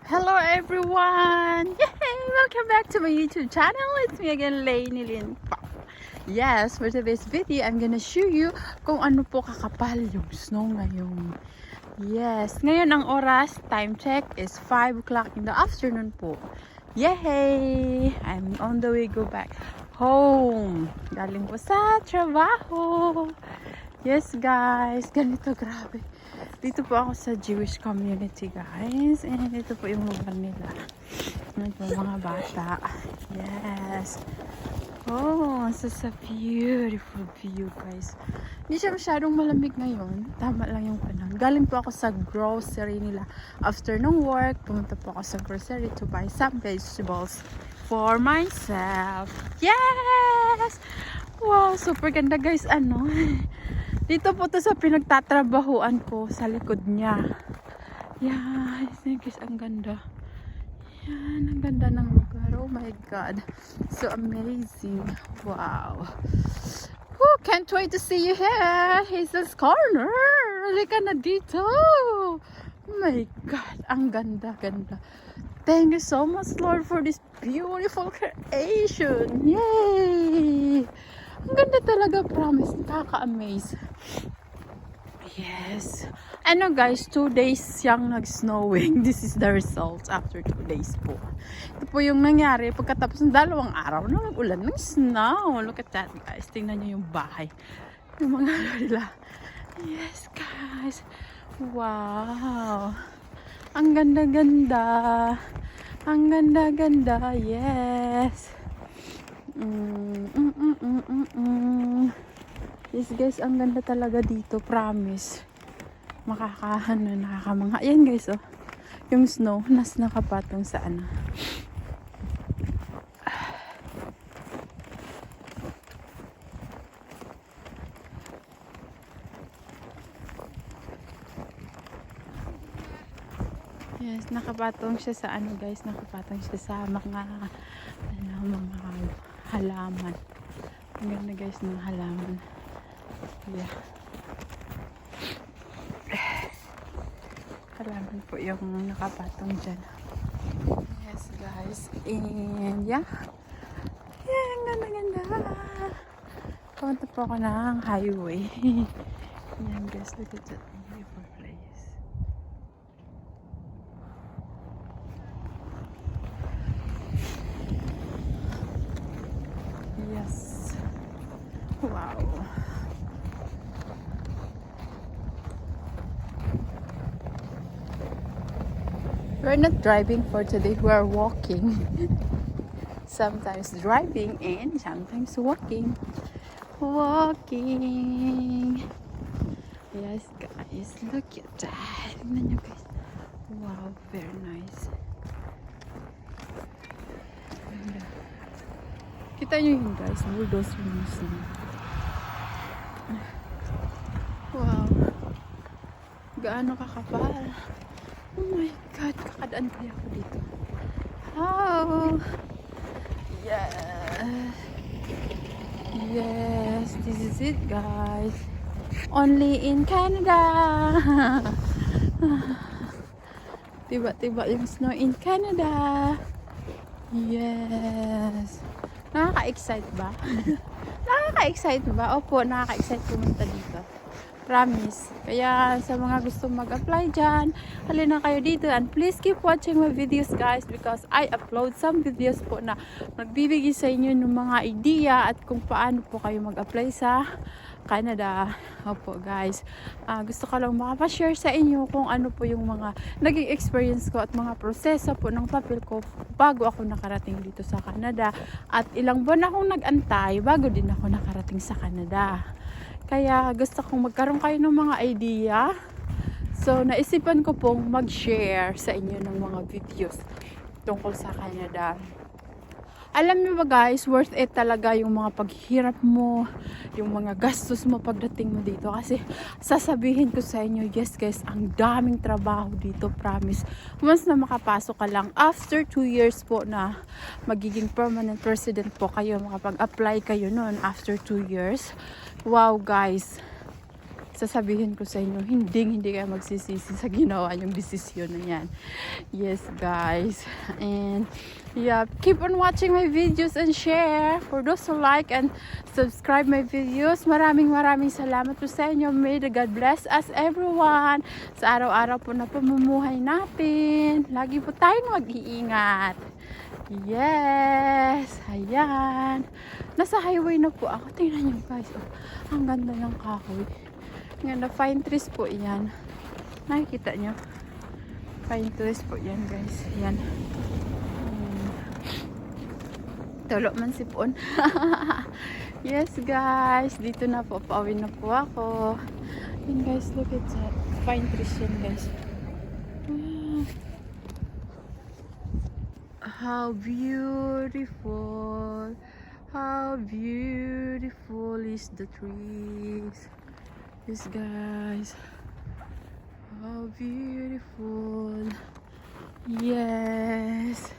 Hello everyone! Yay! Welcome back to my YouTube channel. It's me again, Lainey Lin. Yes, for today's video, I'm gonna show you kung ano po kakapal yung snow ngayon. Yes, ngayon ang oras, time check, is 5 o'clock in the afternoon po. Yay! I'm on the way go back home. Galing po sa trabaho. Yes guys, ganito grabe. Dito po ako sa Jewish community guys. And ito po yung lugar nila. Ito mga bata. Yes. Oh, such a beautiful view guys. Hindi siya masyadong malamig ngayon. Tama lang yung panahon. Galing po ako sa grocery nila. After ng work, pumunta po ako sa grocery to buy some vegetables for myself. Yes! Wow, super ganda guys. Dito po to sa pinagtatrabahuan ko sa likod niya. Yan, guys, ang ganda. Yan, ang ganda ng lugar. Oh my God. So amazing. Wow. Oh, can't wait to see you here. Here's this corner. Halika na dito. Oh my God. Ang ganda, ganda. Thank you so much, Lord, for this beautiful creation. Yay! Ang ganda talaga, promise. Nakaka-amaze. Yes. Guys, 2 days siyang nag-snowing. This is the result after 2 days po. Ito po yung nangyari pagkatapos ng 2 araw na mag-ulan ng snow. Look at that, guys. Tingnan nyo yung bahay. Yung mga nila. Yes, guys. Wow. Ang ganda-ganda. Ang ganda-ganda. Yes. Yes guys, ang ganda talaga dito, promise. Nakakamangha. Ayan guys, oh. Yung snow, nakapatong sa ano. Yes, nakapatong siya sa ano guys, nakapatong siya sa mga halaman. Ang ganda guys ng halaman. Yeah. Halaman po yung nakapatong dyan. Yes guys. And yeah. Yeah, ang ganda-ganda. Punta po ako ng highway. Yan guys, look at that beautiful place. Yes. Wow. We're not driving for today, we're walking. Sometimes driving and sometimes walking. Walking. Yes guys, look at that. Tingnan nyo guys. Wow, very nice. Kita nyo yun guys, bulldozer yung snow. Wow. Gaano kakapal. Oh my God, kakadaan kaya ako dito. Oh. Yes. Yes, this is it guys. Only in Canada. Tiba-tiba yung snow in Canada. Yes. Nakaka-excite ba? Nakaka-excite ba? Opo, nakaka-excite pumunta dito. Promise. Kaya sa mga gusto mag-apply dyan, halina kayo dito and please keep watching my videos guys because I upload some videos po na magbibigay sa inyo ng mga idea at kung paano po kayo mag-apply sa Canada. Opo guys. Gusto ko lang makapashare sa inyo kung ano po yung mga naging experience ko at mga proseso po ng papel ko bago ako nakarating dito sa Canada. At ilang buwan akong nag-antay bago din ako nakarating sa Canada. Kaya gusto kong magkaroon kayo ng mga idea. So, naisipan ko pong mag-share sa inyo ng mga videos tungkol sa Canada. Alam niyo ba guys, worth it talaga yung mga paghihirap mo, yung mga gastos mo pagdating mo dito. Kasi sasabihin ko sa inyo, yes guys, ang daming trabaho dito, promise. Once na makapasok ka lang, after 2 years po na magiging permanent resident po kayo, makapag-apply kayo noon after 2 years. Wow guys, sasabihin ko sa inyo, hindi kayo magsisisi sa ginawa yung desisyon na yan. Yes, guys. And yeah, keep on watching my videos and share. For those who like and subscribe my videos, maraming salamat po sa inyo. May the God bless us everyone. Sa araw-araw po na pamumuhay natin. Lagi po tayong mag-iingat. Yes, ayan. Nasa highway na po ako. Tingnan nyo guys. Oh, ang ganda ng kahoy. Ang ganda. Fine trees po yan. Nakikita nyo? Fine trees po yan guys. Ayan. Tulo man sipon. Yes guys. Dito na po. Pauwi na po ako. Ayan guys. Look at that. Fine trees yan guys. How beautiful is the trees. Yes guys, how beautiful. Yes,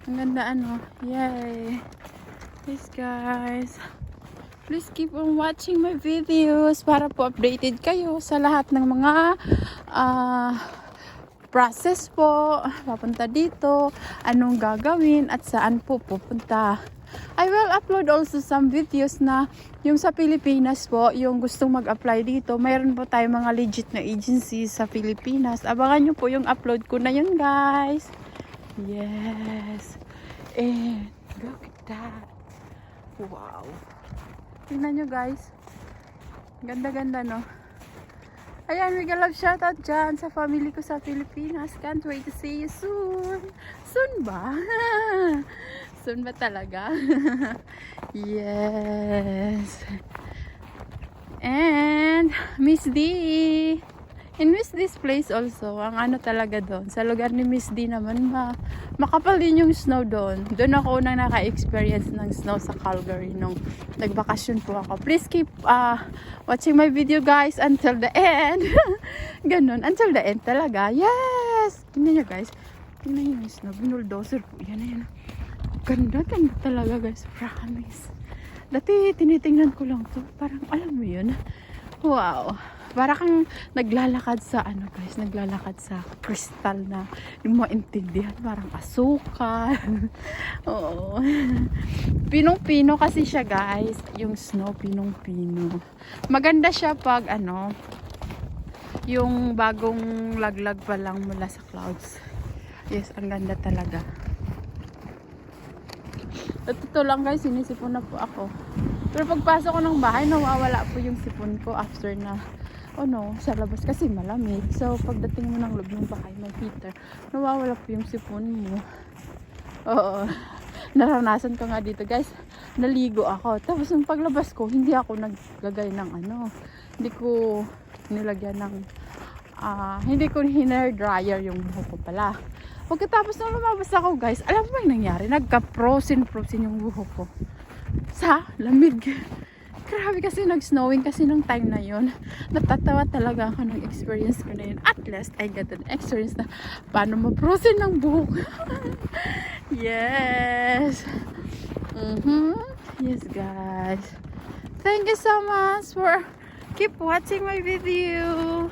ang ganda ano. Yay. Yes guys, please keep on watching my videos para po updated kayo sa lahat ng mga process po, papunta dito, anong gagawin at saan po pupunta. I will upload also some videos na yung sa Pilipinas po, yung gustong mag-apply dito. Mayroon po tayo mga legit na agencies sa Pilipinas. Abangan nyo po yung upload ko na yun guys. Yes. And look at that. Wow. Tingnan nyo guys. Ganda-ganda no. Ayan, mega love shoutout dyan sa family ko sa Pilipinas. Can't wait to see you soon. Soon ba? Soon ba talaga? Yes. And Miss D. In Miss D's place also, ang ano talaga doon. Sa lugar ni Miss D naman, makapal din yung snow doon. Doon ako unang naka-experience ng snow sa Calgary nung nagbakasyon po ako. Please keep watching my video guys until the end. Ganun, until the end talaga. Yes! Tingnan nyo guys. Tingnan nyo yung snow. Binuldozer po. Yan. Ganda talaga guys. Promise. Dati tinitingnan ko lang to. Parang alam mo yun. Wow. Para kang naglalakad sa ano guys, naglalakad sa crystal na yung maintindihan, parang asukal. Oo. Pinong-pino kasi siya guys, yung snow pinong-pino. Maganda siya pag ano, yung bagong laglag pa lang mula sa clouds. Yes, ang ganda talaga. At ito lang guys, sinisipon na po ako. Pero pagpasok ko ng bahay, nawawala po yung sipon ko after na sa labas kasi malamig. So, pagdating mo ng loob ng bahay, may heater, nawawala po yung sipon mo. Oo. Naranasan ko nga dito, guys. Naligo ako. Tapos, yung paglabas ko, hindi ako naglagay ng hindi ko nilagyan ng, hindi ko hair dryer yung buhok ko pala. Pagkatapos na lumabas ako, guys, alam mo yung nangyari? Nagka-frozen yung buhok ko. Sa lamig. Grabe kasi nag-snowing kasi nung time na yun. Natatawa talaga ako ng experience ko na yun. At least, I got an experience na paano ma-frozen ng buhok. Yes. Yes, guys. Thank you so much for keep watching my video.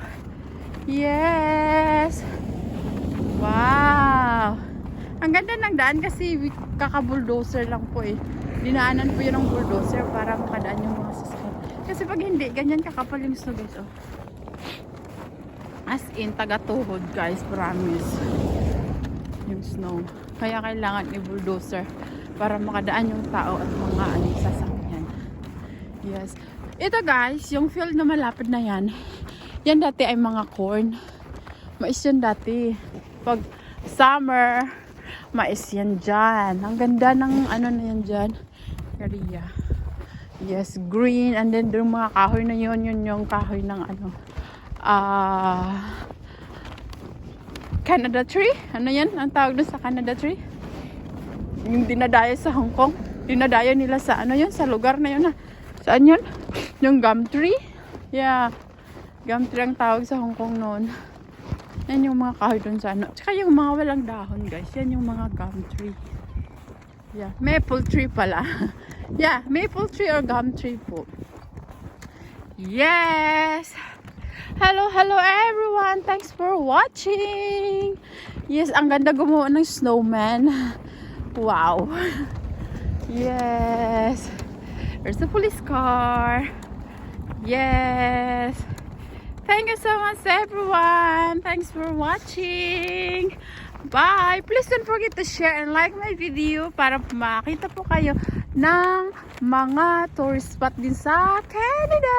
Yes. Wow. Ang ganda ng daan kasi kaka-bulldozer lang po eh. Dinaanan po yun ng bulldozer para makadaan yung mga sasakyan. Kasi pag hindi, ganyan kakapal yung snow guys. Oh. As in, taga-tuhod guys, promise. Yung snow. Kaya kailangan i-bulldozer para makadaan yung tao at mga sasakyan. Yes. Ito guys, yung field na malapit na yan, yan dati ay mga corn. Mais yan dati. Pag summer, mais yan dyan. Ang ganda ng na yan dyan. Area. Yes, green. And then yung mga kahoy na yun yung kahoy ng canada tree. Ano yan? Ang tawag doon sa canada tree? Yung dinadayo sa Hong Kong. Dinadayo nila sa sa lugar na yun. Saan yun? Yung gum tree. Yeah. Gum tree ang tawag sa Hong Kong noon. Yan yung mga kahoy doon sa Tsaka yung mga walang dahon guys. Yan yung mga gum tree. Yeah. Maple tree pala. Yeah. Maple tree or gum tree po. Yes! Hello, hello everyone! Thanks for watching! Yes, ang ganda gumawa ng snowman. Wow! Yes! There's the police car. Yes! Thank you so much everyone! Thanks for watching! Bye! Please don't forget to share and like my video para makita po kayo ng mga tourist spot din sa Canada!